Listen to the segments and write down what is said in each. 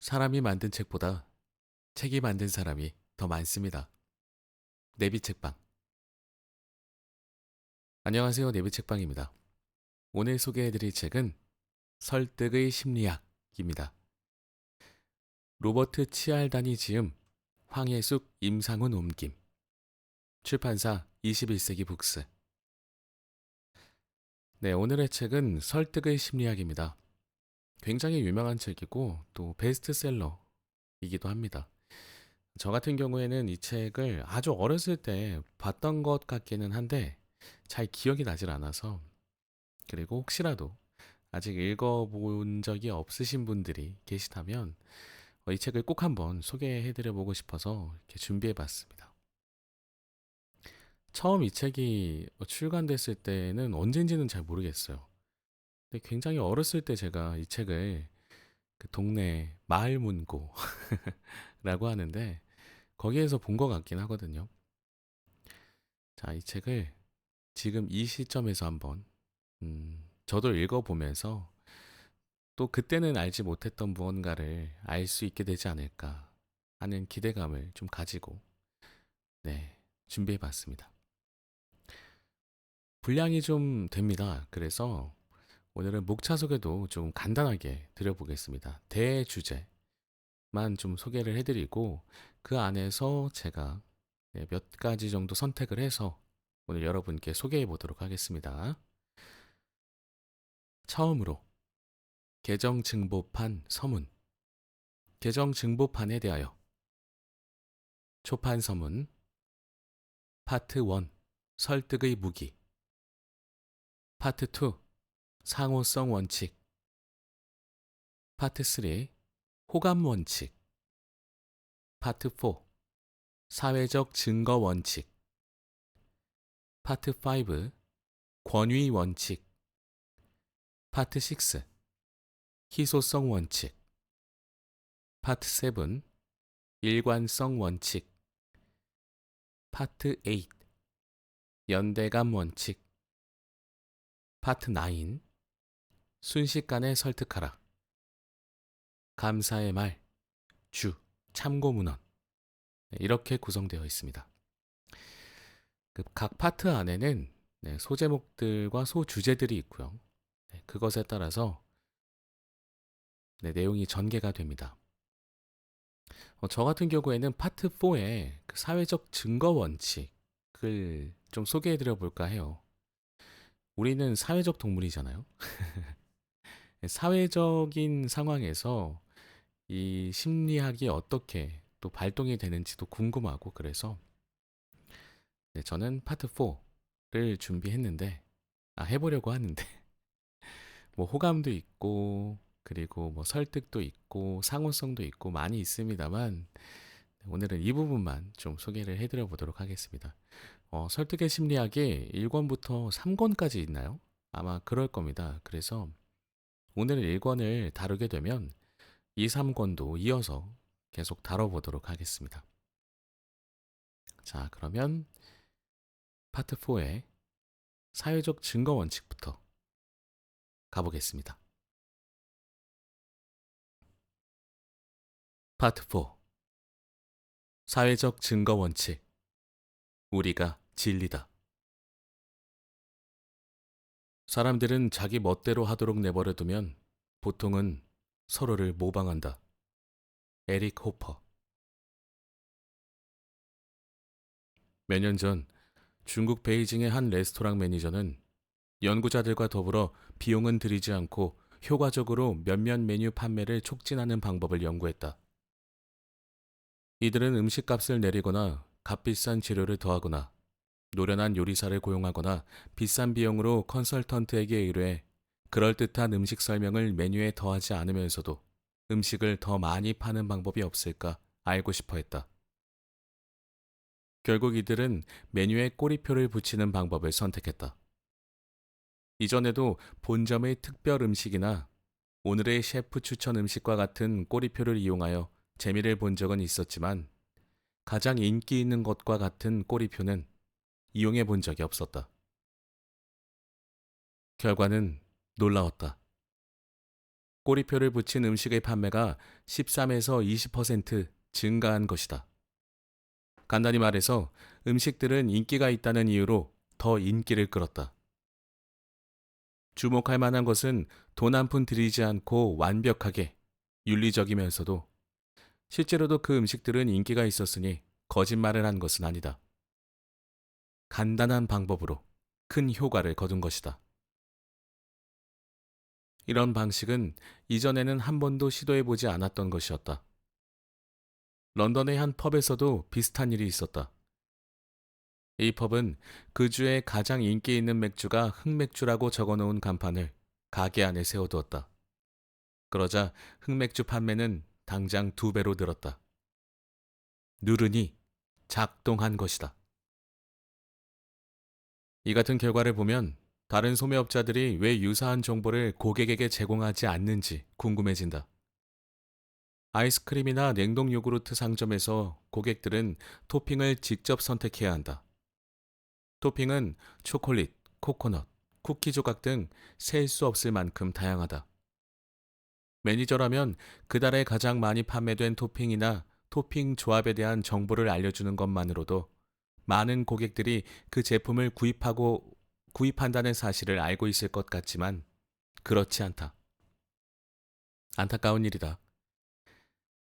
사람이 만든 책보다 책이 만든 사람이 더 많습니다. 내비책방. 안녕하세요. 내비책방입니다. 오늘 소개해드릴 책은 설득의 심리학입니다. 로버트 치알단이 지음, 황혜숙, 임상훈 옮김. 출판사 21세기 북스. 네, 오늘의 책은 설득의 심리학입니다. 굉장히 유명한 책이고 또 베스트셀러이기도 합니다. 저 같은 경우에는 이 책을 아주 어렸을 때 봤던 것 같기는 한데 잘 기억이 나질 않아서, 그리고 혹시라도 아직 읽어본 적이 없으신 분들이 계시다면 이 책을 꼭 한번 소개해드려 보고 싶어서 이렇게 준비해 봤습니다. 처음 이 책이 출간됐을 때는 언젠지는 잘 모르겠어요. 근데 굉장히 어렸을 때 제가 이 책을 그 동네 마을 문고라고 하는데 거기에서 본 것 같긴 하거든요. 자, 이 책을 지금 이 시점에서 한번 저도 읽어보면서 또 그때는 알지 못했던 무언가를 알 수 있게 되지 않을까 하는 기대감을 좀 가지고 네, 준비해 봤습니다. 분량이 좀 됩니다. 그래서 오늘은 목차 소개도 좀 간단하게 드려보겠습니다. 대주제만 좀 소개를 해드리고 그 안에서 제가 몇 가지 정도 선택을 해서 오늘 여러분께 소개해 보도록 하겠습니다. 처음으로 개정증보판 서문. 개정증보판에 대하여 초판 서문 파트 1 설득의 무기, 파트 2 상호성 원칙, 파트 3 호감 원칙, 파트 4 사회적 증거 원칙, 파트 5 권위 원칙, 파트 6 희소성 원칙, 파트 7 일관성 원칙, 파트 8 연대감 원칙, 파트 9 순식간에 설득하라, 감사의 말, 주, 참고문헌. 이렇게 구성되어 있습니다. 각 파트 안에는 소제목들과 소주제들이 있고요. 그것에 따라서 내용이 전개가 됩니다. 저 같은 경우에는 파트 4의 그 사회적 증거 원칙을 좀 소개해 드려 볼까 해요. 우리는 사회적 동물이잖아요. 사회적인 상황에서 이 심리학이 어떻게 또 발동이 되는지도 궁금하고, 그래서 저는 파트 4를 준비했는데, 해보려고 하는데, 뭐 호감도 있고, 그리고 뭐 설득도 있고, 상호성도 있고, 많이 있습니다만, 오늘은 이 부분만 좀 소개를 해드려 보도록 하겠습니다. 설득의 심리학이 1권부터 3권까지 있나요? 아마 그럴 겁니다. 그래서 오늘 1권을 다루게 되면 2, 3권도 이어서 계속 다뤄보도록 하겠습니다. 자, 그러면 파트 4의 사회적 증거 원칙부터 가보겠습니다. 파트 4 사회적 증거 원칙. 우리가 진리다. 사람들은 자기 멋대로 하도록 내버려 두면 보통은 서로를 모방한다. 에릭 호퍼. 몇 년 전 중국 베이징의 한 레스토랑 매니저는 연구자들과 더불어 비용은 들이지 않고 효과적으로 몇몇 메뉴 판매를 촉진하는 방법을 연구했다. 이들은 음식값을 내리거나 값비싼 재료를 더하거나 노련한 요리사를 고용하거나 비싼 비용으로 컨설턴트에게 의뢰해 그럴듯한 음식 설명을 메뉴에 더하지 않으면서도 음식을 더 많이 파는 방법이 없을까 알고 싶어 했다. 결국 이들은 메뉴에 꼬리표를 붙이는 방법을 선택했다. 이전에도 본점의 특별 음식이나 오늘의 셰프 추천 음식과 같은 꼬리표를 이용하여 재미를 본 적은 있었지만 가장 인기 있는 것과 같은 꼬리표는 이용해 본 적이 없었다. 결과는 놀라웠다. 꼬리표를 붙인 음식의 판매가 13에서 20% 증가한 것이다. 간단히 말해서 음식들은 인기가 있다는 이유로 더 인기를 끌었다. 주목할 만한 것은 돈 한 푼 들이지 않고 완벽하게 윤리적이면서도 실제로도 그 음식들은 인기가 있었으니 거짓말을 한 것은 아니다. 간단한 방법으로 큰 효과를 거둔 것이다. 이런 방식은 이전에는 한 번도 시도해보지 않았던 것이었다. 런던의 한 펍에서도 비슷한 일이 있었다. 이 펍은 그 주에 가장 인기 있는 맥주가 흑맥주라고 적어놓은 간판을 가게 안에 세워두었다. 그러자 흑맥주 판매는 당장 2배로 늘었다. 누르니 작동한 것이다. 이 같은 결과를 보면 다른 소매업자들이 왜 유사한 정보를 고객에게 제공하지 않는지 궁금해진다. 아이스크림이나 냉동 요구르트 상점에서 고객들은 토핑을 직접 선택해야 한다. 토핑은 초콜릿, 코코넛, 쿠키 조각 등 셀 수 없을 만큼 다양하다. 매니저라면 그달에 가장 많이 판매된 토핑이나 토핑 조합에 대한 정보를 알려주는 것만으로도 많은 고객들이 그 제품을 구입한다는 사실을 알고 있을 것 같지만 그렇지 않다. 안타까운 일이다.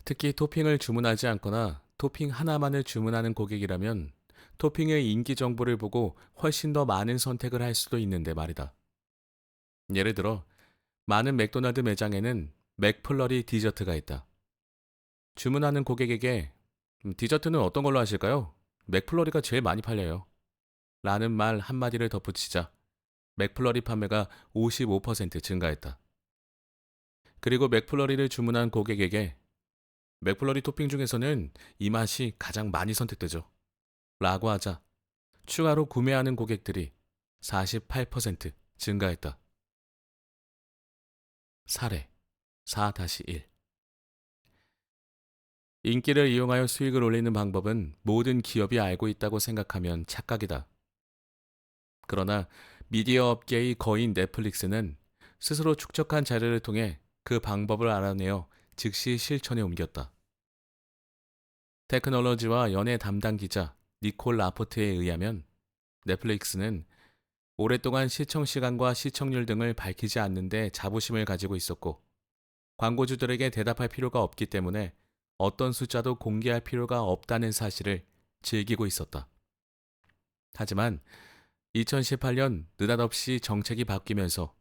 특히 토핑을 주문하지 않거나 토핑 하나만을 주문하는 고객이라면 토핑의 인기 정보를 보고 훨씬 더 많은 선택을 할 수도 있는데 말이다. 예를 들어, 많은 맥도날드 매장에는 맥플러리 디저트가 있다. 주문하는 고객에게 디저트는 어떤 걸로 하실까요? 맥플러리가 제일 많이 팔려요. 라는 말 한마디를 덧붙이자 맥플러리 판매가 55% 증가했다. 그리고 맥플러리를 주문한 고객에게 맥플러리 토핑 중에서는 이 맛이 가장 많이 선택되죠. 라고 하자 추가로 구매하는 고객들이 48% 증가했다. 사례 4-1 인기를 이용하여 수익을 올리는 방법은 모든 기업이 알고 있다고 생각하면 착각이다. 그러나 미디어 업계의 거인 넷플릭스는 스스로 축적한 자료를 통해 그 방법을 알아내어 즉시 실천에 옮겼다. 테크놀로지와 연예 담당 기자 니콜 라포트에 의하면 넷플릭스는 오랫동안 시청 시간과 시청률 등을 밝히지 않는데 자부심을 가지고 있었고 광고주들에게 대답할 필요가 없기 때문에 어떤 숫자도 공개할 필요가 없다는 사실을 즐기고 있었다. 하지만 2018년 느닷없이 정책이 바뀌면서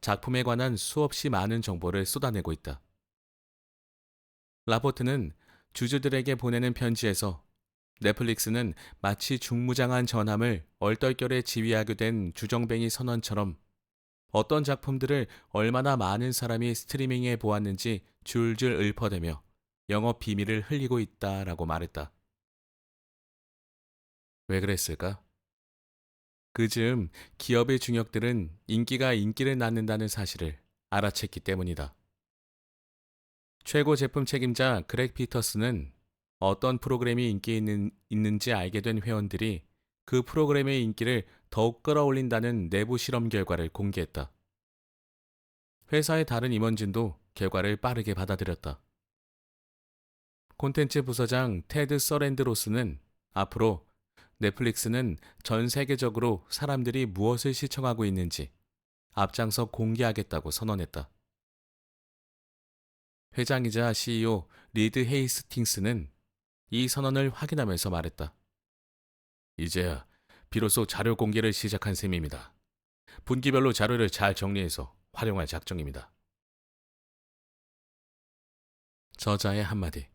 작품에 관한 수없이 많은 정보를 쏟아내고 있다. 라포트는 주주들에게 보내는 편지에서 넷플릭스는 마치 중무장한 전함을 얼떨결에 지휘하게 된 주정뱅이 선원처럼 어떤 작품들을 얼마나 많은 사람이 스트리밍해 보았는지 줄줄 읊어대며 영업 비밀을 흘리고 있다라고 말했다. 왜 그랬을까? 그즈음 기업의 중역들은 인기가 인기를 낳는다는 사실을 알아챘기 때문이다. 최고 제품 책임자 그렉 피터스는 어떤 프로그램이 있는지 알게 된 회원들이 그 프로그램의 인기를 더욱 끌어올린다는 내부 실험 결과를 공개했다. 회사의 다른 임원진도 결과를 빠르게 받아들였다. 콘텐츠 부서장 테드 서랜드로스는 앞으로 넷플릭스는 전 세계적으로 사람들이 무엇을 시청하고 있는지 앞장서 공개하겠다고 선언했다. 회장이자 CEO 리드 헤이스팅스는 이 선언을 확인하면서 말했다. 이제야 비로소 자료 공개를 시작한 셈입니다. 분기별로 자료를 잘 정리해서 활용할 작정입니다. 저자의 한마디.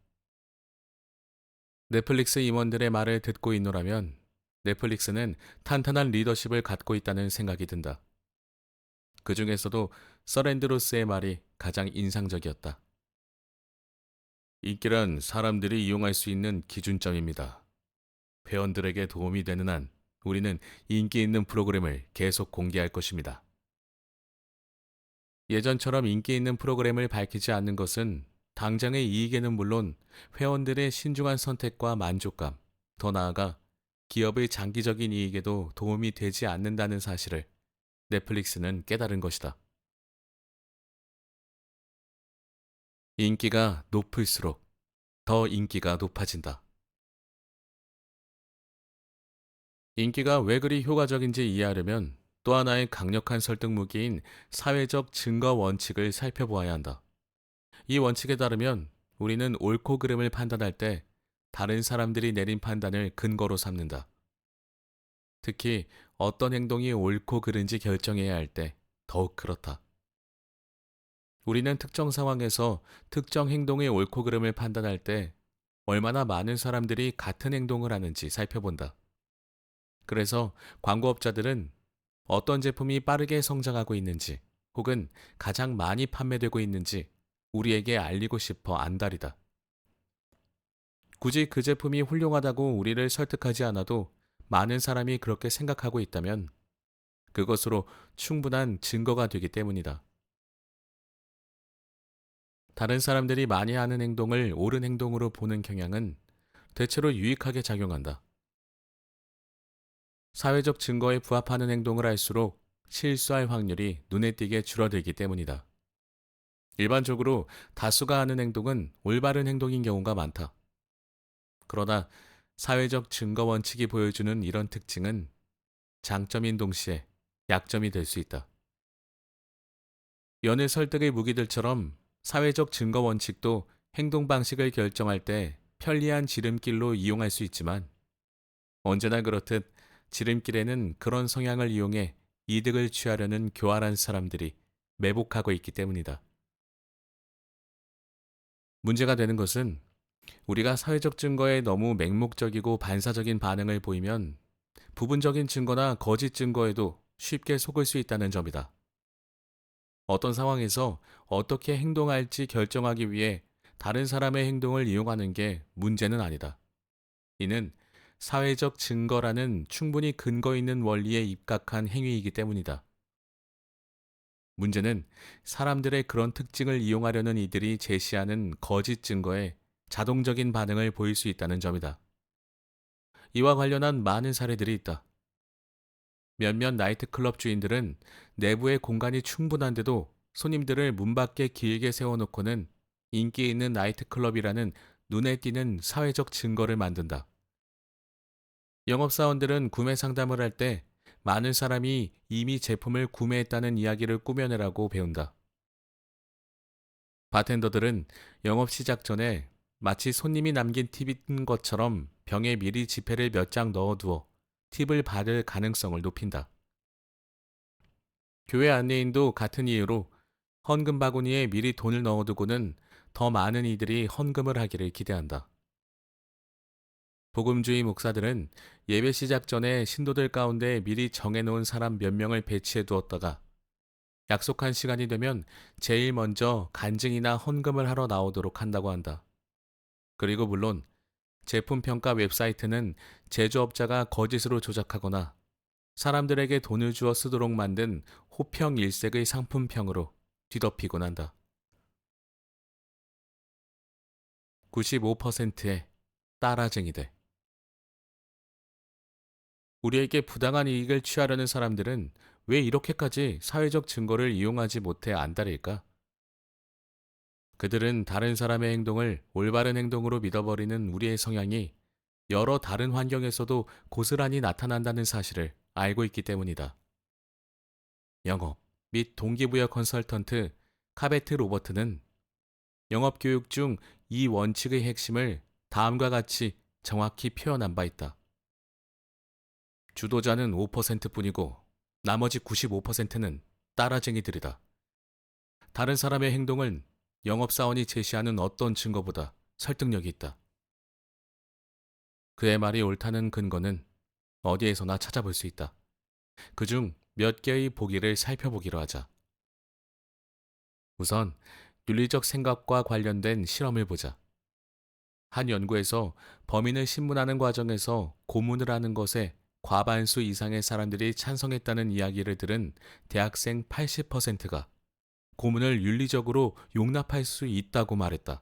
넷플릭스 임원들의 말을 듣고 있노라면 넷플릭스는 탄탄한 리더십을 갖고 있다는 생각이 든다. 그 중에서도 서랜드로스의 말이 가장 인상적이었다. 인기란 사람들이 이용할 수 있는 기준점입니다. 회원들에게 도움이 되는 한 우리는 인기 있는 프로그램을 계속 공개할 것입니다. 예전처럼 인기 있는 프로그램을 밝히지 않는 것은 당장의 이익에는 물론 회원들의 신중한 선택과 만족감, 더 나아가 기업의 장기적인 이익에도 도움이 되지 않는다는 사실을 넷플릭스는 깨달은 것이다. 인기가 높을수록 더 인기가 높아진다. 인기가 왜 그리 효과적인지 이해하려면 또 하나의 강력한 설득 무기인 사회적 증거 원칙을 살펴보아야 한다. 이 원칙에 따르면 우리는 옳고 그름을 판단할 때 다른 사람들이 내린 판단을 근거로 삼는다. 특히 어떤 행동이 옳고 그른지 결정해야 할 때 더욱 그렇다. 우리는 특정 상황에서 특정 행동의 옳고 그름을 판단할 때 얼마나 많은 사람들이 같은 행동을 하는지 살펴본다. 그래서 광고업자들은 어떤 제품이 빠르게 성장하고 있는지 혹은 가장 많이 판매되고 있는지 우리에게 알리고 싶어 안달이다. 굳이 그 제품이 훌륭하다고 우리를 설득하지 않아도 많은 사람이 그렇게 생각하고 있다면 그것으로 충분한 증거가 되기 때문이다. 다른 사람들이 많이 하는 행동을 옳은 행동으로 보는 경향은 대체로 유익하게 작용한다. 사회적 증거에 부합하는 행동을 할수록 실수할 확률이 눈에 띄게 줄어들기 때문이다. 일반적으로 다수가 하는 행동은 올바른 행동인 경우가 많다. 그러나 사회적 증거 원칙이 보여주는 이런 특징은 장점인 동시에 약점이 될 수 있다. 연애 설득의 무기들처럼 사회적 증거 원칙도 행동 방식을 결정할 때 편리한 지름길로 이용할 수 있지만 언제나 그렇듯 지름길에는 그런 성향을 이용해 이득을 취하려는 교활한 사람들이 매복하고 있기 때문이다. 문제가 되는 것은 우리가 사회적 증거에 너무 맹목적이고 반사적인 반응을 보이면 부분적인 증거나 거짓 증거에도 쉽게 속을 수 있다는 점이다. 어떤 상황에서 어떻게 행동할지 결정하기 위해 다른 사람의 행동을 이용하는 게 문제는 아니다. 이는 사회적 증거라는 충분히 근거 있는 원리에 입각한 행위이기 때문이다. 문제는 사람들의 그런 특징을 이용하려는 이들이 제시하는 거짓 증거에 자동적인 반응을 보일 수 있다는 점이다. 이와 관련한 많은 사례들이 있다. 몇몇 나이트클럽 주인들은 내부의 공간이 충분한데도 손님들을 문 밖에 길게 세워놓고는 인기 있는 나이트클럽이라는 눈에 띄는 사회적 증거를 만든다. 영업사원들은 구매 상담을 할 때 많은 사람이 이미 제품을 구매했다는 이야기를 꾸며내라고 배운다. 바텐더들은 영업 시작 전에 마치 손님이 남긴 팁인 것처럼 병에 미리 지폐를 몇 장 넣어두어 팁을 받을 가능성을 높인다. 교회 안내인도 같은 이유로 헌금 바구니에 미리 돈을 넣어두고는 더 많은 이들이 헌금을 하기를 기대한다. 복음주의 목사들은 예배 시작 전에 신도들 가운데 미리 정해놓은 사람 몇 명을 배치해 두었다가 약속한 시간이 되면 제일 먼저 간증이나 헌금을 하러 나오도록 한다고 한다. 그리고 물론 제품 평가 웹사이트는 제조업자가 거짓으로 조작하거나 사람들에게 돈을 주어 쓰도록 만든 호평 일색의 상품평으로 뒤덮이곤 한다. 95%의 따라쟁이들. 우리에게 부당한 이익을 취하려는 사람들은 왜 이렇게까지 사회적 증거를 이용하지 못해 안달일까? 그들은 다른 사람의 행동을 올바른 행동으로 믿어버리는 우리의 성향이 여러 다른 환경에서도 고스란히 나타난다는 사실을 알고 있기 때문이다. 영업 및 동기부여 컨설턴트 카베트 로버트는 영업 교육 중 이 원칙의 핵심을 다음과 같이 정확히 표현한 바 있다. 주도자는 5%뿐이고 나머지 95%는 따라쟁이들이다. 다른 사람의 행동은 영업사원이 제시하는 어떤 증거보다 설득력이 있다. 그의 말이 옳다는 근거는 어디에서나 찾아볼 수 있다. 그중 몇 개의 보기를 살펴보기로 하자. 우선 윤리적 생각과 관련된 실험을 보자. 한 연구에서 범인을 신문하는 과정에서 고문을 하는 것에 과반수 이상의 사람들이 찬성했다는 이야기를 들은 대학생 80%가 고문을 윤리적으로 용납할 수 있다고 말했다.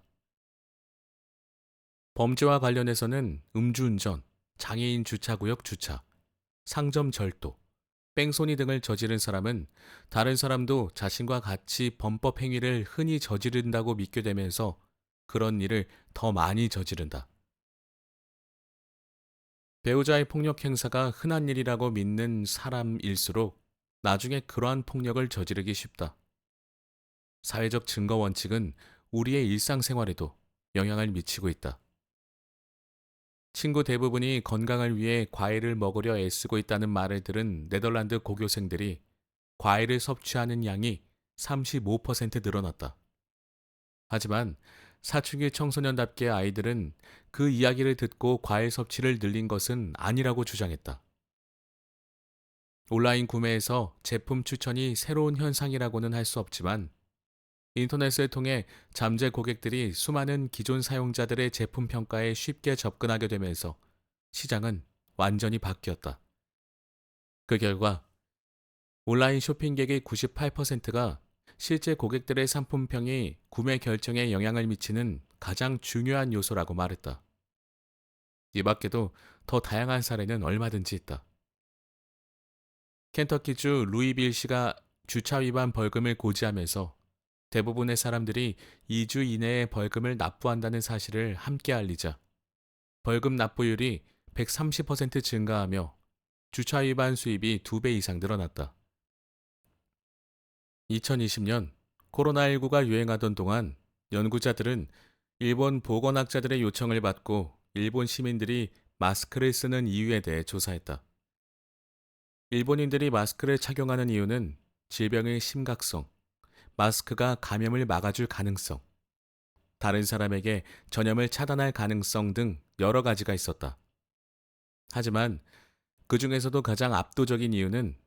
범죄와 관련해서는 음주운전, 장애인 주차구역 주차, 상점 절도, 뺑소니 등을 저지른 사람은 다른 사람도 자신과 같이 범법 행위를 흔히 저지른다고 믿게 되면서 그런 일을 더 많이 저지른다. 배우자의 폭력 행사가 흔한 일이라고 믿는 사람일수록 나중에 그러한 폭력을 저지르기 쉽다. 사회적 증거 원칙은 우리의 일상생활에도 영향을 미치고 있다. 친구 대부분이 건강을 위해 과일을 먹으려 애쓰고 있다는 말을 들은 네덜란드 고교생들이 과일을 섭취하는 양이 35% 늘어났다. 하지만 사춘기 청소년답게 아이들은 그 이야기를 듣고 과일 섭취를 늘린 것은 아니라고 주장했다. 온라인 구매에서 제품 추천이 새로운 현상이라고는 할 수 없지만 인터넷을 통해 잠재 고객들이 수많은 기존 사용자들의 제품 평가에 쉽게 접근하게 되면서 시장은 완전히 바뀌었다. 그 결과 온라인 쇼핑객의 98%가 실제 고객들의 상품평이 구매 결정에 영향을 미치는 가장 중요한 요소라고 말했다. 이 밖에도 더 다양한 사례는 얼마든지 있다. 켄터키주 루이빌시가 주차 위반 벌금을 고지하면서 대부분의 사람들이 2주 이내에 벌금을 납부한다는 사실을 함께 알리자 벌금 납부율이 130% 증가하며 주차 위반 수입이 2배 이상 늘어났다. 2020년 코로나19가 유행하던 동안 연구자들은 일본 보건학자들의 요청을 받고 일본 시민들이 마스크를 쓰는 이유에 대해 조사했다. 일본인들이 마스크를 착용하는 이유는 질병의 심각성, 마스크가 감염을 막아줄 가능성, 다른 사람에게 전염을 차단할 가능성 등 여러 가지가 있었다. 하지만 그 중에서도 가장 압도적인 이유는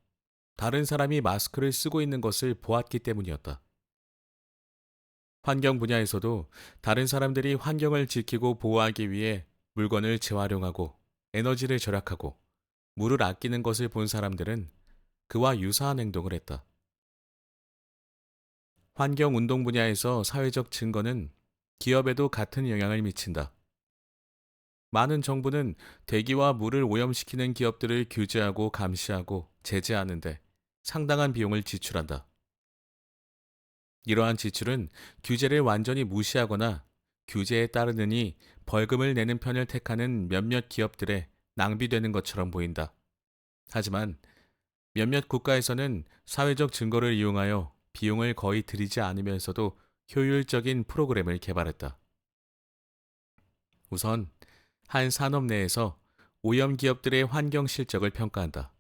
다른 사람이 마스크를 쓰고 있는 것을 보았기 때문이었다. 환경 분야에서도 다른 사람들이 환경을 지키고 보호하기 위해 물건을 재활용하고 에너지를 절약하고 물을 아끼는 것을 본 사람들은 그와 유사한 행동을 했다. 환경 운동 분야에서 사회적 증거는 기업에도 같은 영향을 미친다. 많은 정부는 대기와 물을 오염시키는 기업들을 규제하고 감시하고 제재하는데 상당한 비용을 지출한다. 이러한 지출은 규제를 완전히 무시하거나 규제에 따르느니 벌금을 내는 편을 택하는 몇몇 기업들에 낭비되는 것처럼 보인다. 하지만 몇몇 국가에서는 사회적 증거를 이용하여 비용을 거의 들이지 않으면서도 효율적인 프로그램을 개발했다. 우선 한 산업 내에서 오염 기업들의 환경 실적을 평가한다.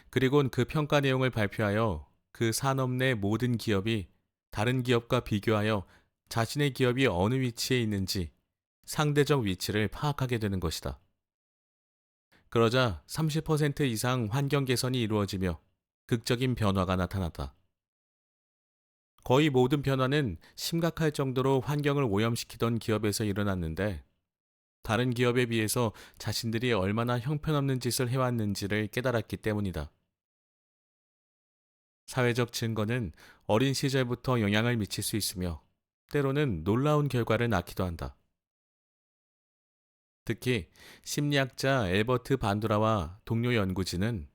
그리곤 그 평가 내용을 발표하여 그 산업 내 모든 기업이 다른 기업과 비교하여 자신의 기업이 어느 위치에 있는지 상대적 위치를 파악하게 되는 것이다. 그러자 30% 이상 환경 개선이 이루어지며 극적인 변화가 나타났다. 거의 모든 변화는 심각할 정도로 환경을 오염시키던 기업에서 일어났는데 다른 기업에 비해서 자신들이 얼마나 형편없는 짓을 해왔는지를 깨달았기 때문이다. 사회적 증거는 어린 시절부터 영향을 미칠 수 있으며 때로는 놀라운 결과를 낳기도 한다. 특히 심리학자 엘버트 반도라와 동료 연구진은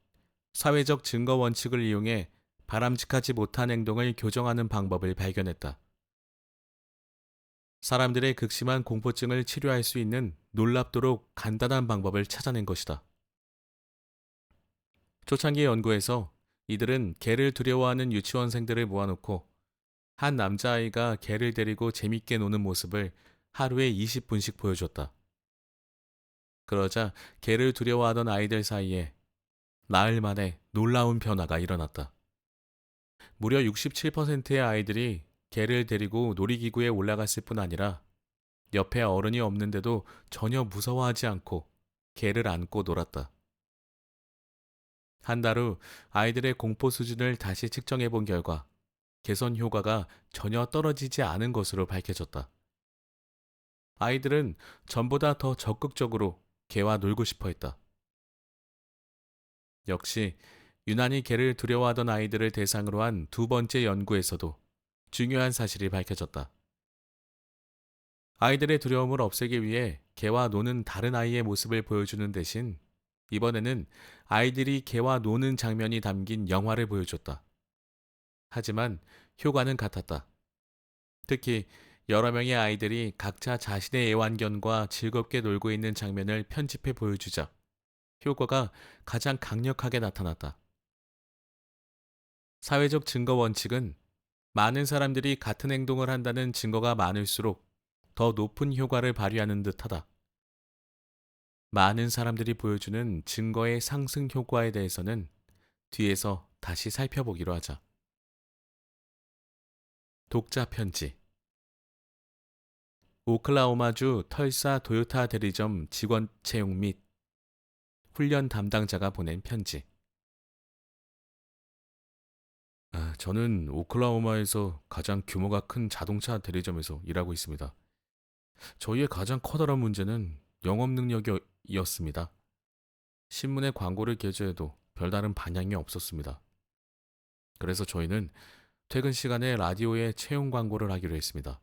사회적 증거 원칙을 이용해 바람직하지 못한 행동을 교정하는 방법을 발견했다. 사람들의 극심한 공포증을 치료할 수 있는 놀랍도록 간단한 방법을 찾아낸 것이다. 초창기 연구에서 이들은 개를 두려워하는 유치원생들을 모아놓고 한 남자아이가 개를 데리고 재밌게 노는 모습을 하루에 20분씩 보여줬다. 그러자 개를 두려워하던 아이들 사이에 나흘 만에 놀라운 변화가 일어났다. 무려 67%의 아이들이 개를 데리고 놀이기구에 올라갔을 뿐 아니라 옆에 어른이 없는데도 전혀 무서워하지 않고 개를 안고 놀았다. 한 달 후 아이들의 공포 수준을 다시 측정해 본 결과 개선 효과가 전혀 떨어지지 않은 것으로 밝혀졌다. 아이들은 전보다 더 적극적으로 개와 놀고 싶어 했다. 역시 유난히 개를 두려워하던 아이들을 대상으로 한 두 번째 연구에서도 중요한 사실이 밝혀졌다. 아이들의 두려움을 없애기 위해 개와 노는 다른 아이의 모습을 보여주는 대신 이번에는 아이들이 개와 노는 장면이 담긴 영화를 보여줬다. 하지만 효과는 같았다. 특히 여러 명의 아이들이 각자 자신의 애완견과 즐겁게 놀고 있는 장면을 편집해 보여주자 효과가 가장 강력하게 나타났다. 사회적 증거 원칙은 많은 사람들이 같은 행동을 한다는 증거가 많을수록 더 높은 효과를 발휘하는 듯하다. 많은 사람들이 보여주는 증거의 상승 효과에 대해서는 뒤에서 다시 살펴보기로 하자. 독자 편지. 오클라호마주 털사 도요타 대리점 직원 채용 및 훈련 담당자가 보낸 편지. 저는 오클라호마에서 가장 규모가 큰 자동차 대리점에서 일하고 있습니다. 저희의 가장 커다란 문제는 영업 능력이었습니다. 신문에 광고를 게재해도 별다른 반향이 없었습니다. 그래서 저희는 퇴근 시간에 라디오에 채용 광고를 하기로 했습니다.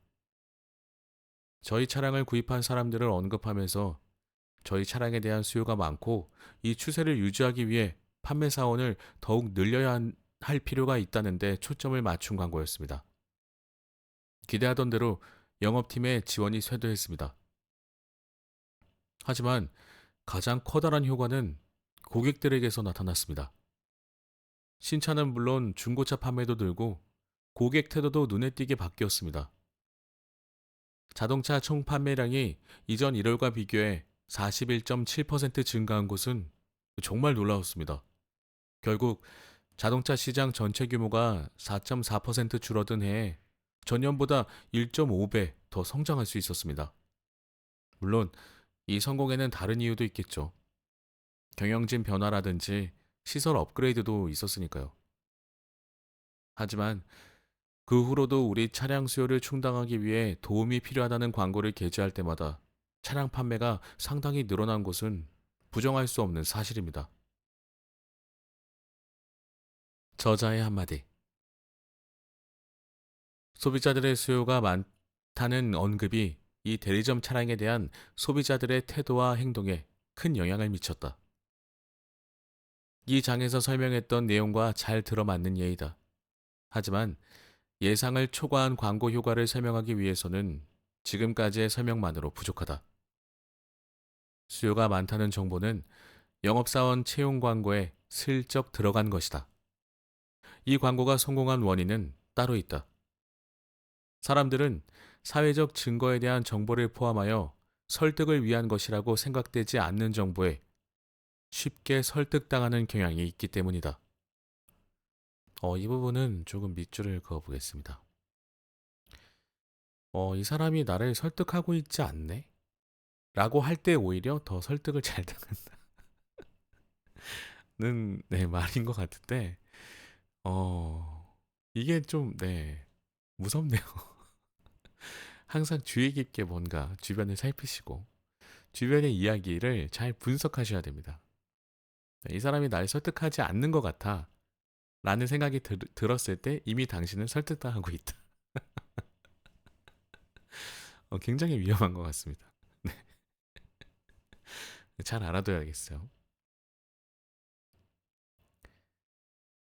저희 차량을 구입한 사람들을 언급하면서 저희 차량에 대한 수요가 많고 이 추세를 유지하기 위해 판매 사원을 더욱 늘려야 할 필요가 있다는데 초점을 맞춘 광고였습니다. 기대하던 대로 영업팀의 지원이 쇄도했습니다. 하지만 가장 커다란 효과는 고객들에게서 나타났습니다. 신차는 물론 중고차 판매도 늘고 고객 태도도 눈에 띄게 바뀌었습니다. 자동차 총 판매량이 이전 1월과 비교해 41.7% 증가한 것은 정말 놀라웠습니다. 결국 자동차 시장 전체 규모가 4.4% 줄어든 해에 전년보다 1.5배 더 성장할 수 있었습니다. 물론 이 성공에는 다른 이유도 있겠죠. 경영진 변화라든지 시설 업그레이드도 있었으니까요. 하지만 그 후로도 우리 차량 수요를 충당하기 위해 도움이 필요하다는 광고를 게재할 때마다 차량 판매가 상당히 늘어난 것은 부정할 수 없는 사실입니다. 저자의 한마디. 소비자들의 수요가 많다는 언급이 이 대리점 차량에 대한 소비자들의 태도와 행동에 큰 영향을 미쳤다. 이 장에서 설명했던 내용과 잘 들어맞는 예이다. 하지만 예상을 초과한 광고 효과를 설명하기 위해서는 지금까지의 설명만으로 부족하다. 수요가 많다는 정보는 영업사원 채용 광고에 슬쩍 들어간 것이다. 이 광고가 성공한 원인은 따로 있다. 사람들은 사회적 증거에 대한 정보를 포함하여 설득을 위한 것이라고 생각되지 않는 정보에 쉽게 설득당하는 경향이 있기 때문이다. 이 부분은 조금 밑줄을 그어보겠습니다. 이 사람이 나를 설득하고 있지 않네? 라고 할 때 오히려 더 설득을 잘 당한다는 네, 말인 것 같은데, 이게 좀, 네, 무섭네요. 항상 주의 깊게 뭔가 주변을 살피시고, 주변의 이야기를 잘 분석하셔야 됩니다. 네, 이 사람이 날 설득하지 않는 것 같아. 라는 생각이 들었을 때 이미 당신은 설득당하고 있다. 굉장히 위험한 것 같습니다. 네. 잘 알아둬야겠어요.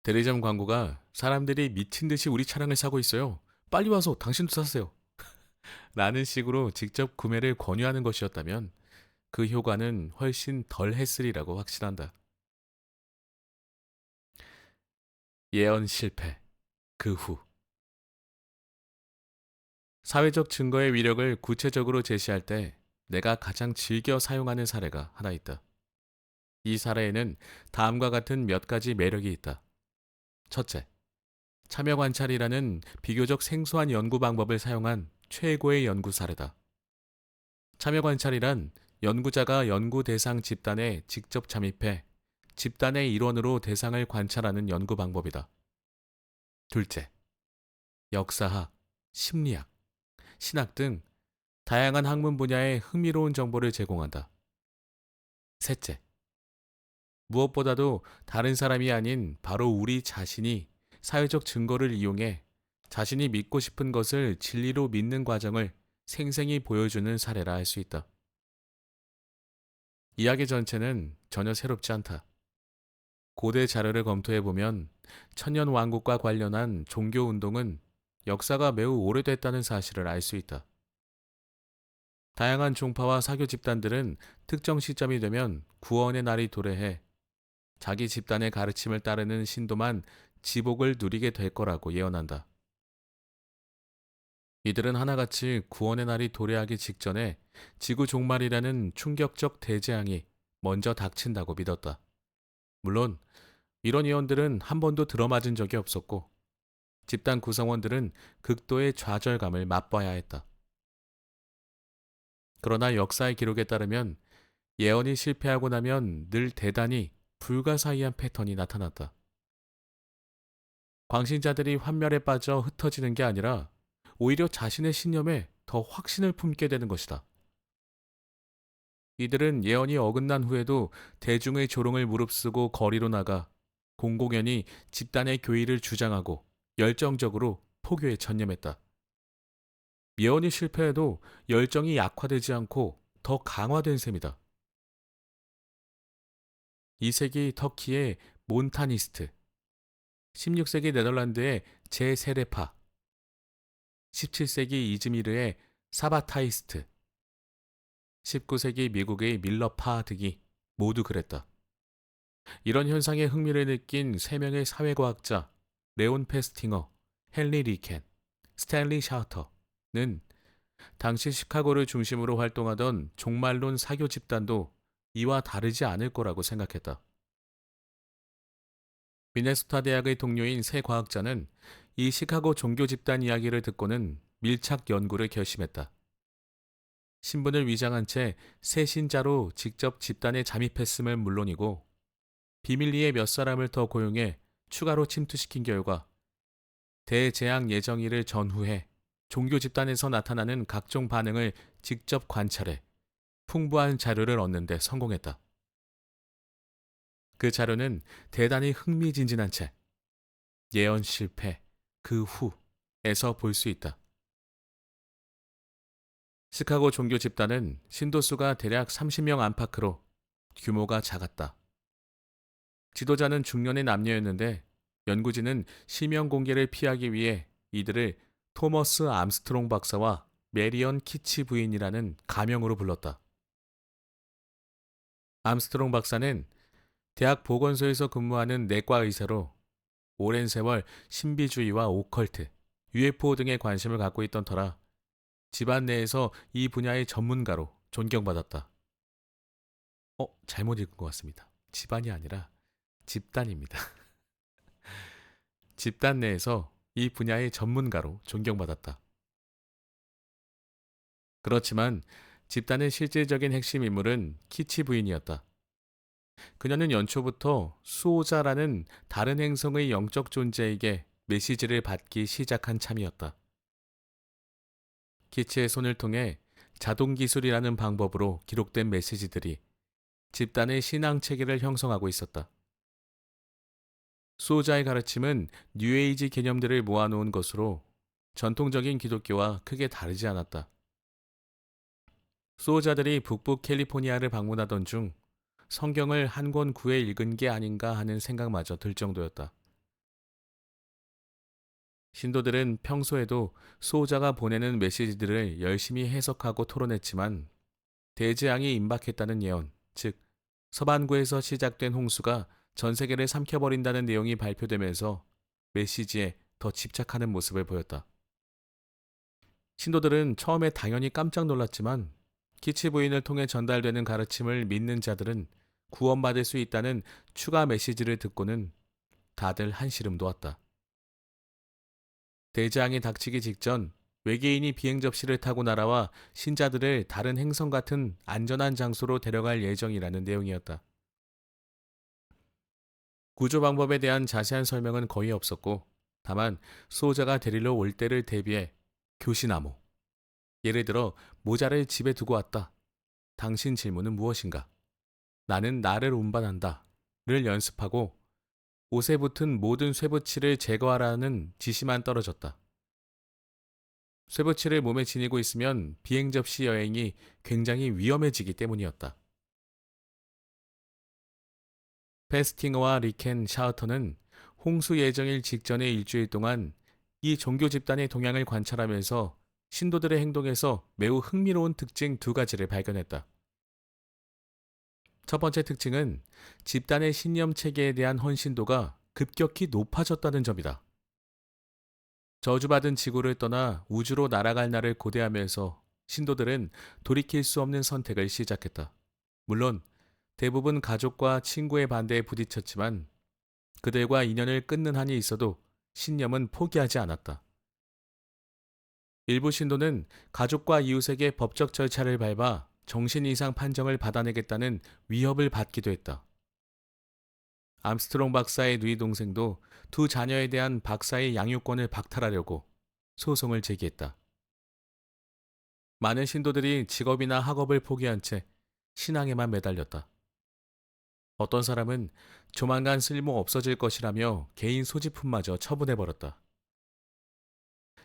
대리점 광고가 사람들이 미친 듯이 우리 차량을 사고 있어요. 빨리 와서 당신도 사세요. 라는 식으로 직접 구매를 권유하는 것이었다면 그 효과는 훨씬 덜 했으리라고 확신한다. 예언 실패. 그 후. 사회적 증거의 위력을 구체적으로 제시할 때 내가 가장 즐겨 사용하는 사례가 하나 있다. 이 사례에는 다음과 같은 몇 가지 매력이 있다. 첫째, 참여 관찰이라는 비교적 생소한 연구 방법을 사용한 최고의 연구 사례다. 참여 관찰이란 연구자가 연구 대상 집단에 직접 잠입해 집단의 일원으로 대상을 관찰하는 연구 방법이다. 둘째, 역사학, 심리학, 신학 등 다양한 학문 분야의 흥미로운 정보를 제공한다. 셋째, 무엇보다도 다른 사람이 아닌 바로 우리 자신이 사회적 증거를 이용해 자신이 믿고 싶은 것을 진리로 믿는 과정을 생생히 보여주는 사례라 할 수 있다. 이야기 전체는 전혀 새롭지 않다. 고대 자료를 검토해보면 천년 왕국과 관련한 종교 운동은 역사가 매우 오래됐다는 사실을 알 수 있다. 다양한 종파와 사교 집단들은 특정 시점이 되면 구원의 날이 도래해 자기 집단의 가르침을 따르는 신도만 지복을 누리게 될 거라고 예언한다. 이들은 하나같이 구원의 날이 도래하기 직전에 지구 종말이라는 충격적 대재앙이 먼저 닥친다고 믿었다. 물론 이런 예언들은 한 번도 들어맞은 적이 없었고 집단 구성원들은 극도의 좌절감을 맛봐야 했다. 그러나 역사의 기록에 따르면 예언이 실패하고 나면 늘 대단히 불가사의한 패턴이 나타났다. 광신자들이 환멸에 빠져 흩어지는 게 아니라 오히려 자신의 신념에 더 확신을 품게 되는 것이다. 이들은 예언이 어긋난 후에도 대중의 조롱을 무릅쓰고 거리로 나가 공공연히 집단의 교의를 주장하고 열정적으로 포교에 전념했다. 예언이 실패해도 열정이 약화되지 않고 더 강화된 셈이다. 2세기 터키의 몬타니스트, 16세기 네덜란드의 제세레파, 17세기 이즈미르의 사바타이스트, 19세기 미국의 밀러파 등이 모두 그랬다. 이런 현상에 흥미를 느낀 3명의 사회과학자 레온 페스팅어, 헨리 리켄, 스탠리 샤우터는 당시 시카고를 중심으로 활동하던 종말론 사교 집단도 이와 다르지 않을 거라고 생각했다. 미네소타 대학의 동료인 세 과학자는 이 시카고 종교 집단 이야기를 듣고는 밀착 연구를 결심했다. 신분을 위장한 채 새 신자로 직접 집단에 잠입했음을 물론이고 비밀리에 몇 사람을 더 고용해 추가로 침투시킨 결과 대재앙 예정일을 전후해 종교 집단에서 나타나는 각종 반응을 직접 관찰해 풍부한 자료를 얻는 데 성공했다. 그 자료는 대단히 흥미진진한 채 예언 실패 그 후에서 볼 수 있다. 시카고 종교 집단은 신도수가 대략 30명 안팎으로 규모가 작았다. 지도자는 중년의 남녀였는데 연구진은 실명 공개를 피하기 위해 이들을 토머스 암스트롱 박사와 메리언 키치 부인이라는 가명으로 불렀다. 암스트롱 박사는 대학 보건소에서 근무하는 내과 의사로 오랜 세월 신비주의와 오컬트, UFO 등에 관심을 갖고 있던 터라 집안 내에서 이 분야의 전문가로 존경받았다. 잘못 읽은 것 같습니다. 집안이 아니라 집단입니다. 집단 내에서 이 분야의 전문가로 존경받았다. 그렇지만 집단의 실질적인 핵심 인물은 키치 부인이었다. 그녀는 연초부터 수호자라는 다른 행성의 영적 존재에게 메시지를 받기 시작한 참이었다. 키치의 손을 통해 자동 기술이라는 방법으로 기록된 메시지들이 집단의 신앙 체계를 형성하고 있었다. 수호자의 가르침은 뉴에이지 개념들을 모아놓은 것으로 전통적인 기독교와 크게 다르지 않았다. 수호자들이 북부 캘리포니아를 방문하던 중 성경을 한 권 구해 읽은 게 아닌가 하는 생각마저 들 정도였다. 신도들은 평소에도 수호자가 보내는 메시지들을 열심히 해석하고 토론했지만 대재앙이 임박했다는 예언, 즉 서반구에서 시작된 홍수가 전 세계를 삼켜버린다는 내용이 발표되면서 메시지에 더 집착하는 모습을 보였다. 신도들은 처음에 당연히 깜짝 놀랐지만 키치 부인을 통해 전달되는 가르침을 믿는 자들은 구원받을 수 있다는 추가 메시지를 듣고는 다들 한시름 놓았다. 대재앙이 닥치기 직전 외계인이 비행 접시를 타고 날아와 신자들을 다른 행성 같은 안전한 장소로 데려갈 예정이라는 내용이었다. 구조 방법에 대한 자세한 설명은 거의 없었고 다만 수호자가 데리러 올 때를 대비해 교신암호, 예를 들어 모자를 집에 두고 왔다. 당신 질문은 무엇인가? 나는 나를 운반한다. 를 연습하고 옷에 붙은 모든 쇠붙이를 제거하라는 지시만 떨어졌다. 쇠붙이를 몸에 지니고 있으면 비행 접시 여행이 굉장히 위험해지기 때문이었다. 페스팅어와 리켄 샤우터는 홍수 예정일 직전의 일주일 동안 이 종교 집단의 동향을 관찰하면서 신도들의 행동에서 매우 흥미로운 특징 두 가지를 발견했다. 첫 번째 특징은 집단의 신념 체계에 대한 헌신도가 급격히 높아졌다는 점이다. 저주받은 지구를 떠나 우주로 날아갈 날을 고대하면서 신도들은 돌이킬 수 없는 선택을 시작했다. 물론 대부분 가족과 친구의 반대에 부딪혔지만 그들과 인연을 끊는 한이 있어도 신념은 포기하지 않았다. 일부 신도는 가족과 이웃에게 법적 절차를 밟아 정신 이상 판정을 받아내겠다는 위협을 받기도 했다. 암스트롱 박사의 누이 동생도 두 자녀에 대한 박사의 양육권을 박탈하려고 소송을 제기했다. 많은 신도들이 직업이나 학업을 포기한 채 신앙에만 매달렸다. 어떤 사람은 조만간 쓸모 없어질 것이라며 개인 소지품마저 처분해버렸다.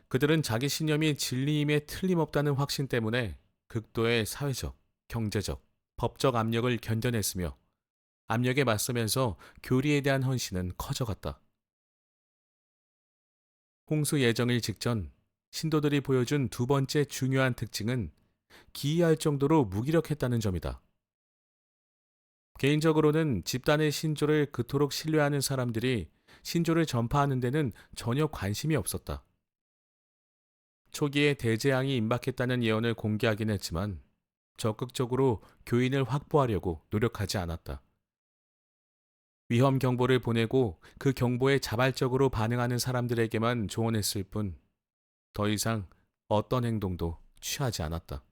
그들은 자기 신념이 진리임에 틀림없다는 확신 때문에 극도의 사회적, 경제적, 법적 압력을 견뎌냈으며 압력에 맞서면서 교리에 대한 헌신은 커져갔다. 홍수 예정일 직전 신도들이 보여준 두 번째 중요한 특징은 기이할 정도로 무기력했다는 점이다. 개인적으로는 집단의 신조를 그토록 신뢰하는 사람들이 신조를 전파하는 데는 전혀 관심이 없었다. 초기에 대재앙이 임박했다는 예언을 공개하긴 했지만 적극적으로 교인을 확보하려고 노력하지 않았다. 위험 경보를 보내고 그 경보에 자발적으로 반응하는 사람들에게만 조언했을 뿐 더 이상 어떤 행동도 취하지 않았다.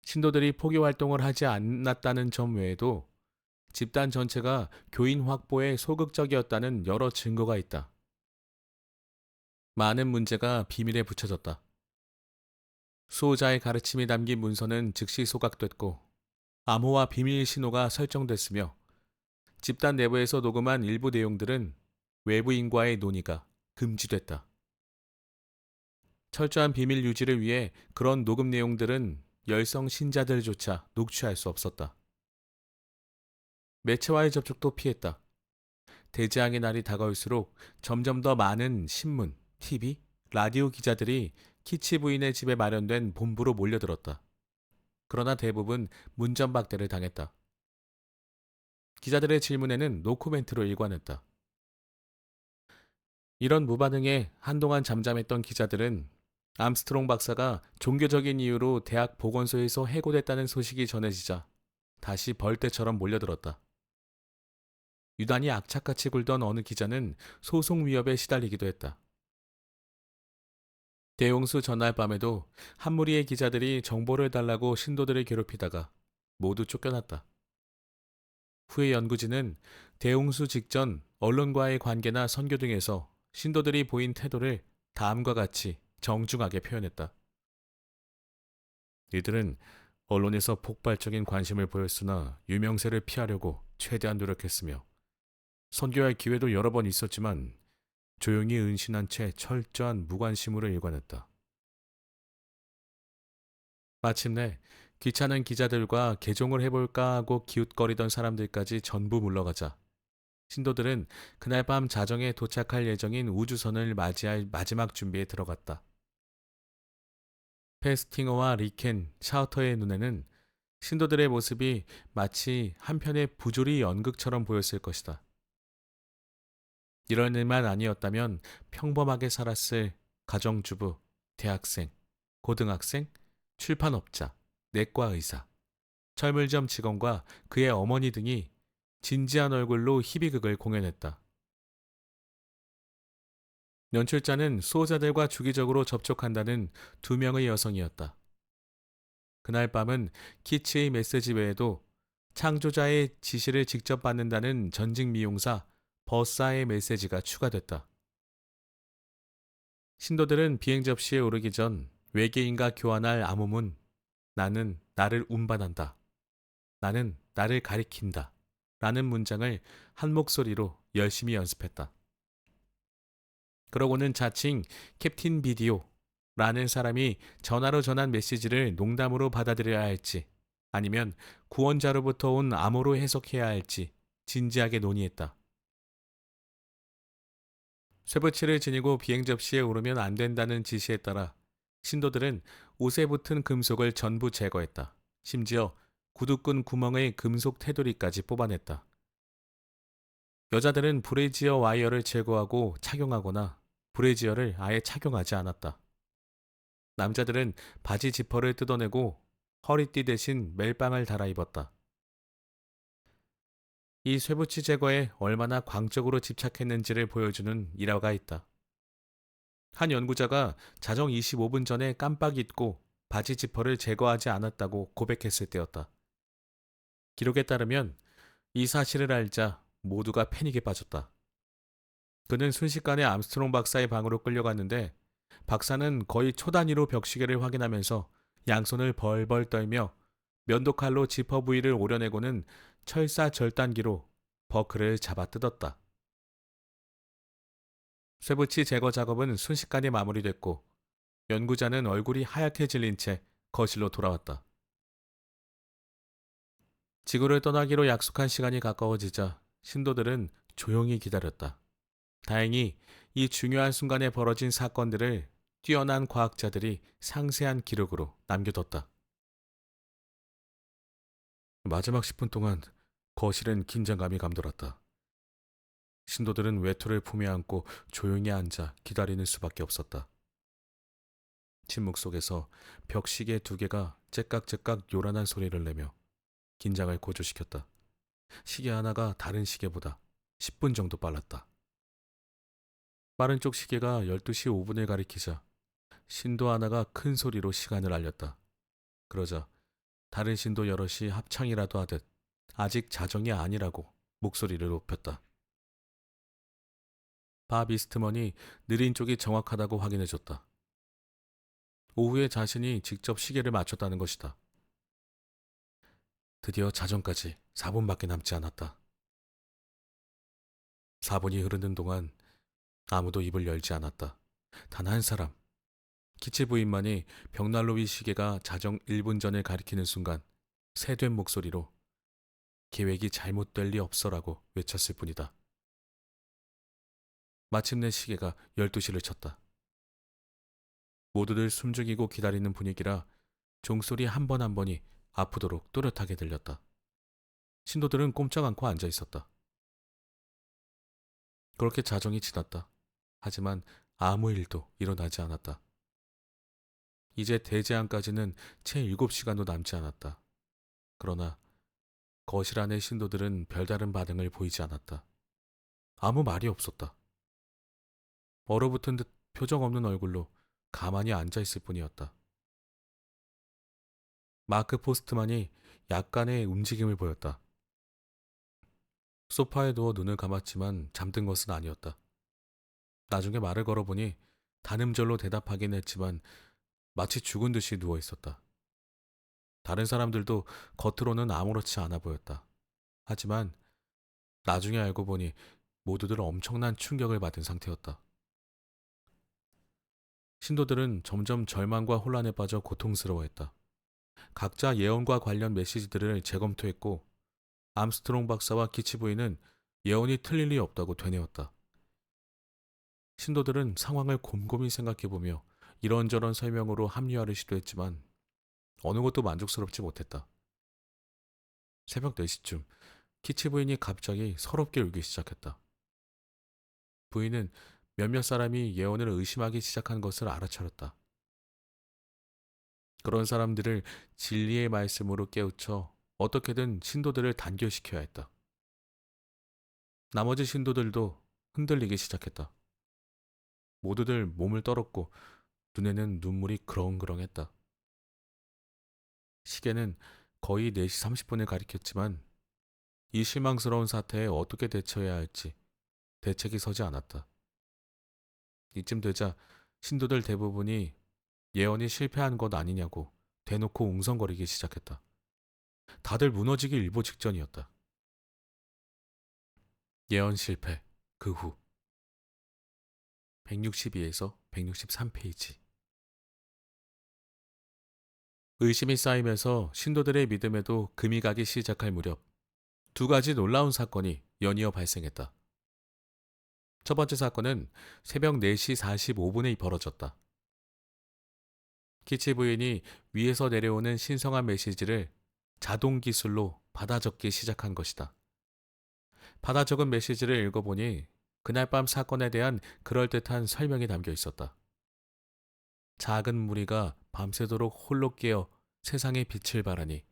신도들이 포교 활동을 하지 않았다는 점 외에도 집단 전체가 교인 확보에 소극적이었다는 여러 증거가 있다. 많은 문제가 비밀에 붙여졌다. 수호자의 가르침이 담긴 문서는 즉시 소각됐고 암호와 비밀 신호가 설정됐으며 집단 내부에서 녹음한 일부 내용들은 외부인과의 논의가 금지됐다. 철저한 비밀 유지를 위해 그런 녹음 내용들은 열성 신자들조차 녹취할 수 없었다. 매체와의 접촉도 피했다. 대재앙의 날이 다가올수록 점점 더 많은 신문, TV, 라디오 기자들이 키치 부인의 집에 마련된 본부로 몰려들었다. 그러나 대부분 문전박대를 당했다. 기자들의 질문에는 노코멘트로 일관했다. 이런 무반응에 한동안 잠잠했던 기자들은 암스트롱 박사가 종교적인 이유로 대학 보건소에서 해고됐다는 소식이 전해지자 다시 벌떼처럼 몰려들었다. 유난히 악착같이 굴던 어느 기자는 소송 위협에 시달리기도 했다. 대홍수 전날 밤에도 한 무리의 기자들이 정보를 달라고 신도들을 괴롭히다가 모두 쫓겨났다. 후에 연구진은 대홍수 직전 언론과의 관계나 선교 등에서 신도들이 보인 태도를 다음과 같이 정중하게 표현했다. 이들은 언론에서 폭발적인 관심을 보였으나 유명세를 피하려고 최대한 노력했으며 선교할 기회도 여러 번 있었지만 조용히 은신한 채 철저한 무관심으로 일관했다. 마침내 귀찮은 기자들과 개종을 해볼까 하고 기웃거리던 사람들까지 전부 물러가자 신도들은 그날 밤 자정에 도착할 예정인 우주선을 맞이할 마지막 준비에 들어갔다. 페스팅어와 리켄, 샤우터의 눈에는 신도들의 모습이 마치 한편의 부조리 연극처럼 보였을 것이다. 이런 일만 아니었다면 평범하게 살았을 가정주부, 대학생, 고등학생, 출판업자, 내과 의사, 철물점 직원과 그의 어머니 등이 진지한 얼굴로 희비극을 공연했다. 연출자는 수호자들과 주기적으로 접촉한다는 두 명의 여성이었다. 그날 밤은 키치의 메시지 외에도 창조자의 지시를 직접 받는다는 전직 미용사 버사의 메시지가 추가됐다. 신도들은 비행 접시에 오르기 전 외계인과 교환할 암호문 나는 나를 운반한다. 나는 나를 가리킨다. 라는 문장을 한 목소리로 열심히 연습했다. 그러고는 자칭 캡틴 비디오 라는 사람이 전화로 전한 메시지를 농담으로 받아들여야 할지 아니면 구원자로부터 온 암호로 해석해야 할지 진지하게 논의했다. 쇠붙이를 지니고 비행 접시에 오르면 안 된다는 지시에 따라 신도들은 옷에 붙은 금속을 전부 제거했다. 심지어 구두끈 구멍의 금속 테두리까지 뽑아냈다. 여자들은 브래지어 와이어를 제거하고 착용하거나 브래지어를 아예 착용하지 않았다. 남자들은 바지 지퍼를 뜯어내고 허리띠 대신 멜빵을 달아 입었다. 이 쇠붙이 제거에 얼마나 광적으로 집착했는지를 보여주는 일화가 있다. 한 연구자가 자정 25분 전에 깜빡 잊고 바지 지퍼를 제거하지 않았다고 고백했을 때였다. 기록에 따르면 이 사실을 알자 모두가 패닉에 빠졌다. 그는 순식간에 암스트롱 박사의 방으로 끌려갔는데 박사는 거의 초단위로 벽시계를 확인하면서 양손을 벌벌 떨며 면도칼로 지퍼 부위를 오려내고는 철사 절단기로 버클을 잡아 뜯었다. 쇠붙이 제거 작업은 순식간에 마무리됐고 연구자는 얼굴이 하얗게 질린 채 거실로 돌아왔다. 지구를 떠나기로 약속한 시간이 가까워지자 신도들은 조용히 기다렸다. 다행히 이 중요한 순간에 벌어진 사건들을 뛰어난 과학자들이 상세한 기록으로 남겨뒀다. 마지막 10분 동안 거실엔 긴장감이 감돌았다. 신도들은 외투를 품에 안고 조용히 앉아 기다리는 수밖에 없었다. 침묵 속에서 벽시계 두 개가 째깍째깍 요란한 소리를 내며 긴장을 고조시켰다. 시계 하나가 다른 시계보다 10분 정도 빨랐다. 빠른 쪽 시계가 12시 5분을 가리키자 신도 하나가 큰 소리로 시간을 알렸다. 그러자 다른 신도 여럿이 합창이라도 하듯 아직 자정이 아니라고 목소리를 높였다. 밥 이스트먼이 느린 쪽이 정확하다고 확인해줬다. 오후에 자신이 직접 시계를 맞췄다는 것이다. 드디어 자정까지 4분밖에 남지 않았다. 4분이 흐르는 동안 아무도 입을 열지 않았다. 단 한 사람. 기치 부인만이 벽난로 위 시계가 자정 1분 전을 가리키는 순간 새된 목소리로 계획이 잘못될 리 없어라고 외쳤을 뿐이다. 마침내 시계가 12시를 쳤다. 모두들 숨죽이고 기다리는 분위기라 종소리 한 번 한 번이 아프도록 또렷하게 들렸다. 신도들은 꼼짝 않고 앉아 있었다. 그렇게 자정이 지났다. 하지만 아무 일도 일어나지 않았다. 이제 대재앙까지는 채 7시간도 남지 않았다. 그러나 거실 안의 신도들은 별다른 반응을 보이지 않았다. 아무 말이 없었다. 얼어붙은 듯 표정 없는 얼굴로 가만히 앉아 있을 뿐이었다. 마크 포스트만이 약간의 움직임을 보였다. 소파에 누워 눈을 감았지만 잠든 것은 아니었다. 나중에 말을 걸어보니 단음절로 대답하긴 했지만 마치 죽은 듯이 누워 있었다. 다른 사람들도 겉으로는 아무렇지 않아 보였다. 하지만 나중에 알고 보니 모두들 엄청난 충격을 받은 상태였다. 신도들은 점점 절망과 혼란에 빠져 고통스러워했다. 각자 예언과 관련 메시지들을 재검토했고 암스트롱 박사와 기치 부인은 예언이 틀릴 리 없다고 되뇌었다. 신도들은 상황을 곰곰이 생각해보며 이런저런 설명으로 합리화를 시도했지만 어느 것도 만족스럽지 못했다. 새벽 4시쯤 키치 부인이 갑자기 서럽게 울기 시작했다. 부인은 몇몇 사람이 예언을 의심하기 시작한 것을 알아차렸다. 그런 사람들을 진리의 말씀으로 깨우쳐 어떻게든 신도들을 단결시켜야 했다. 나머지 신도들도 흔들리기 시작했다. 모두들 몸을 떨었고 눈에는 눈물이 그렁그렁했다. 시계는 거의 4시 30분을 가리켰지만 이 실망스러운 사태에 어떻게 대처해야 할지 대책이 서지 않았다. 이쯤 되자 신도들 대부분이 예언이 실패한 것 아니냐고 대놓고 웅성거리기 시작했다. 다들 무너지기 일보 직전이었다. 예언 실패. 그 후 162에서 163페이지. 의심이 쌓이면서 신도들의 믿음에도 금이 가기 시작할 무렵 두 가지 놀라운 사건이 연이어 발생했다. 첫 번째 사건은 새벽 4시 45분에 벌어졌다. 키치 부인이 위에서 내려오는 신성한 메시지를 자동 기술로 받아 적기 시작한 것이다. 받아 적은 메시지를 읽어보니 그날 밤 사건에 대한 그럴듯한 설명이 담겨 있었다. 작은 무리가 밤새도록 홀로 깨어 세상의 빛을 발하니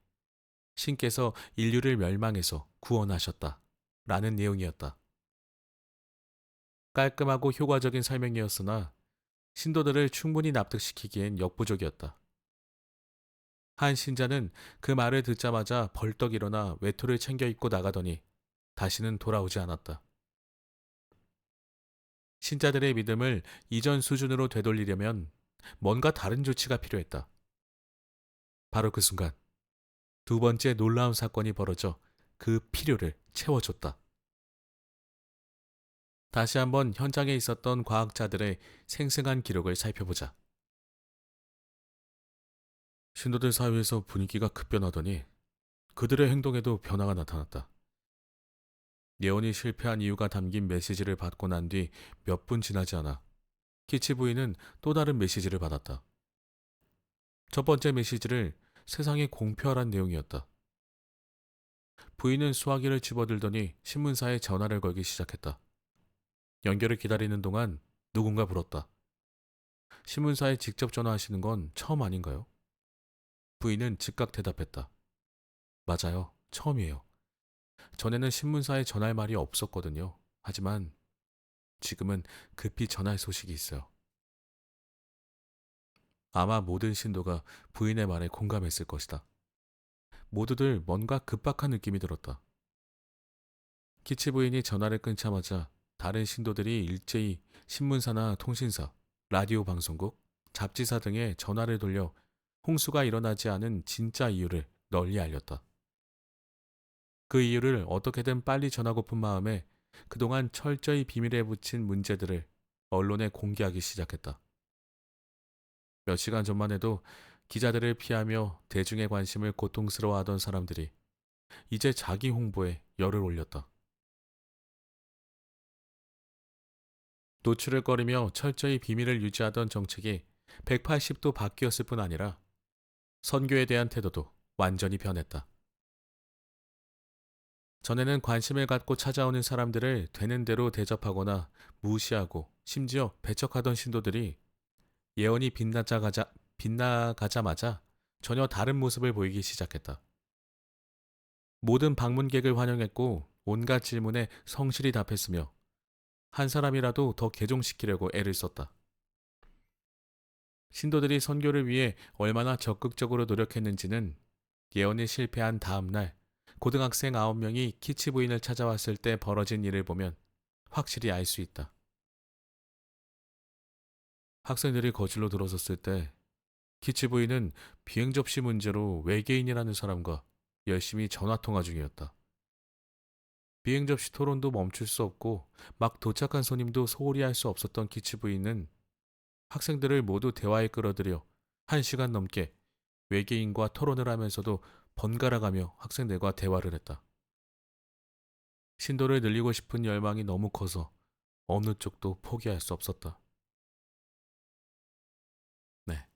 신께서 인류를 멸망해서 구원하셨다. 라는 내용이었다. 깔끔하고 효과적인 설명이었으나 신도들을 충분히 납득시키기엔 역부족이었다. 한 신자는 그 말을 듣자마자 벌떡 일어나 외투를 챙겨 입고 나가더니 다시는 돌아오지 않았다. 신자들의 믿음을 이전 수준으로 되돌리려면 뭔가 다른 조치가 필요했다. 바로 그 순간 두 번째 놀라운 사건이 벌어져 그 필요를 채워줬다. 다시 한번 현장에 있었던 과학자들의 생생한 기록을 살펴보자. 신도들 사이에서 분위기가 급변하더니 그들의 행동에도 변화가 나타났다. 예언이 실패한 이유가 담긴 메시지를 받고 난 뒤 몇 분 지나지 않아 키치 부인은 또 다른 메시지를 받았다. 첫 번째 메시지를 세상에 공표하란 내용이었다. 부인은 수화기를 집어들더니 신문사에 전화를 걸기 시작했다. 연결을 기다리는 동안 누군가 물었다. 신문사에 직접 전화하시는 건 처음 아닌가요? 부인은 즉각 대답했다. 맞아요. 처음이에요. 전에는 신문사에 전할 말이 없었거든요. 하지만 지금은 급히 전할 소식이 있어요. 아마 모든 신도가 부인의 말에 공감했을 것이다. 모두들 뭔가 급박한 느낌이 들었다. 키치 부인이 전화를 끊자마자 다른 신도들이 일제히 신문사나 통신사, 라디오 방송국, 잡지사 등에 전화를 돌려 홍수가 일어나지 않은 진짜 이유를 널리 알렸다. 그 이유를 어떻게든 빨리 전하고픈 마음에 그동안 철저히 비밀에 붙인 문제들을 언론에 공개하기 시작했다. 몇 시간 전만 해도 기자들을 피하며 대중의 관심을 고통스러워하던 사람들이 이제 자기 홍보에 열을 올렸다. 노출을 꺼리며 철저히 비밀을 유지하던 정책이 180도 바뀌었을 뿐 아니라 선교에 대한 태도도 완전히 변했다. 전에는 관심을 갖고 찾아오는 사람들을 되는 대로 대접하거나 무시하고 심지어 배척하던 신도들이 예언이 빗나가자마자 전혀 다른 모습을 보이기 시작했다. 모든 방문객을 환영했고 온갖 질문에 성실히 답했으며 한 사람이라도 더 개종시키려고 애를 썼다. 신도들이 선교를 위해 얼마나 적극적으로 노력했는지는 예언이 실패한 다음 날 고등학생 9명이 키치 부인을 찾아왔을 때 벌어진 일을 보면 확실히 알 수 있다. 학생들이 거실로 들어섰을 때 키치 부인은 비행 접시 문제로 외계인이라는 사람과 열심히 전화 통화 중이었다. 비행 접시 토론도 멈출 수 없고 막 도착한 손님도 소홀히 할 수 없었던 키치 부인은 학생들을 모두 대화에 끌어들여 1시간 넘게 외계인과 토론을 하면서도 번갈아가며 학생들과 대화를 했다. 신도를 늘리고 싶은 열망이 너무 커서 어느 쪽도 포기할 수 없었다. 네.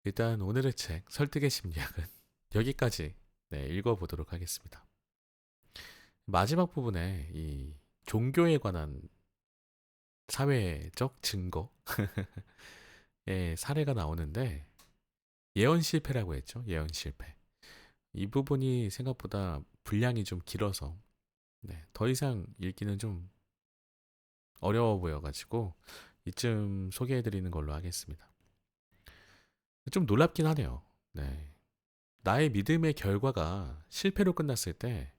일단 오늘의 책 설득의 심리학은 여기까지 읽어보도록 하겠습니다. 마지막 부분에 이 종교에 관한 사회적 증거의 사례가 나오는데 예언 실패라고 했죠. 예언 실패. 이 부분이 생각보다 분량이 좀 길어서 더 이상 읽기는 좀 어려워 보여가지고 이쯤 소개해드리는 걸로 하겠습니다. 좀 놀랍긴 하네요. 네. 나의 믿음의 결과가 실패로 끝났을 때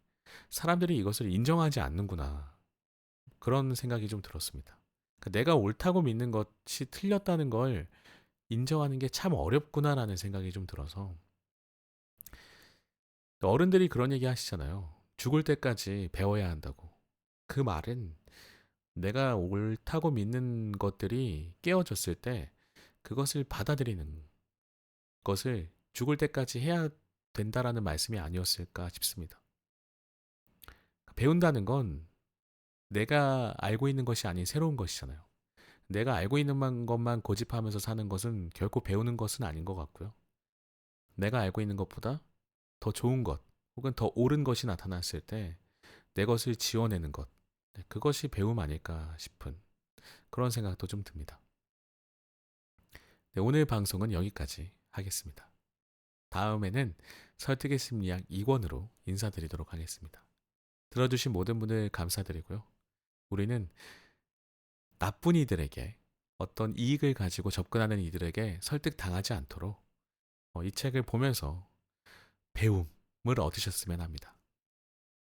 사람들이 이것을 인정하지 않는구나. 그런 생각이 좀 들었습니다. 그러니까 내가 옳다고 믿는 것이 틀렸다는 걸 인정하는 게 참 어렵구나라는 생각이 좀 들어서 어른들이 그런 얘기 하시잖아요. 죽을 때까지 배워야 한다고. 그 말은 내가 옳다고 믿는 것들이 깨어졌을 때 그것을 받아들이는 것을 죽을 때까지 해야 된다라는 말씀이 아니었을까 싶습니다. 배운다는 건 내가 알고 있는 것이 아닌 새로운 것이잖아요. 내가 알고 있는 것만 고집하면서 사는 것은 결코 배우는 것은 아닌 것 같고요. 내가 알고 있는 것보다 더 좋은 것 혹은 더 옳은 것이 나타났을 때 내 것을 지워내는 것, 그것이 배움 아닐까 싶은 그런 생각도 좀 듭니다. 네, 오늘 방송은 여기까지 하겠습니다. 다음에는 설득의 심리학 2권으로 인사드리도록 하겠습니다. 들어주신 모든 분들 감사드리고요. 우리는 나쁜 이들에게 어떤 이익을 가지고 접근하는 이들에게 설득당하지 않도록 이 책을 보면서 배움을 얻으셨으면 합니다.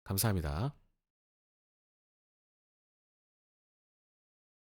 감사합니다.